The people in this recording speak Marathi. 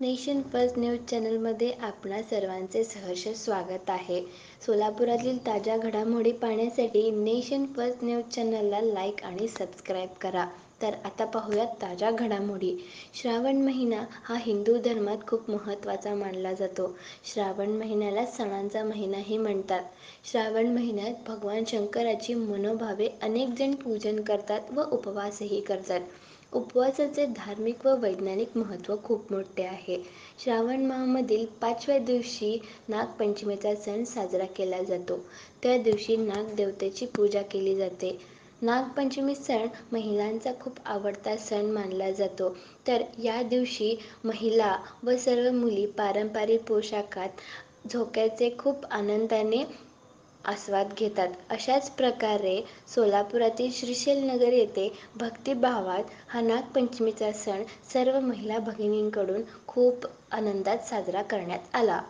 नेशन फर्स्ट न्यूज चॅनलमध्ये आपणा सर्वांचे सहर्ष स्वागत आहे. सोलापुरातील ताज्या घडामोडी पाहण्यासाठी नेशन फर्स्ट न्यूज चॅनलला लाईक आणि सबस्क्राईब करा. तर आता पाहूयात ताज्या घडामोडी. श्रावण महिना हा हिंदू धर्मात खूप महत्त्वाचा मानला जातो. श्रावण महिन्याला सणांचा महिनाही म्हणतात. श्रावण महिन्यात भगवान शंकराची मनोभावे अनेक जण पूजन करतात व उपवासही करतात. उपवासाचे धार्मिक व वैज्ञानिक महत्त्व खूप मोठे आहे. श्रावण माहामधील 5व्या दिवशी नागपंचमीचा सण साजरा केला जातो. त्या दिवशी नागदेवतेची पूजा केली जाते. नागपंचमी सण महिलांचा खूप आवडता सण मानला जातो. तर या दिवशी महिला व सर्व मुली पारंपरिक पोशाखात झोक्याचे खूप आनंदाने आस्वाद घेतात. अशाच प्रकारे सोलापुरातील श्रीशैल नगर येथे भक्तिभावात हा नागपंचमीचा सण सर्व महिला भगिनींकडून खूप आनंदात साजरा करण्यात आला.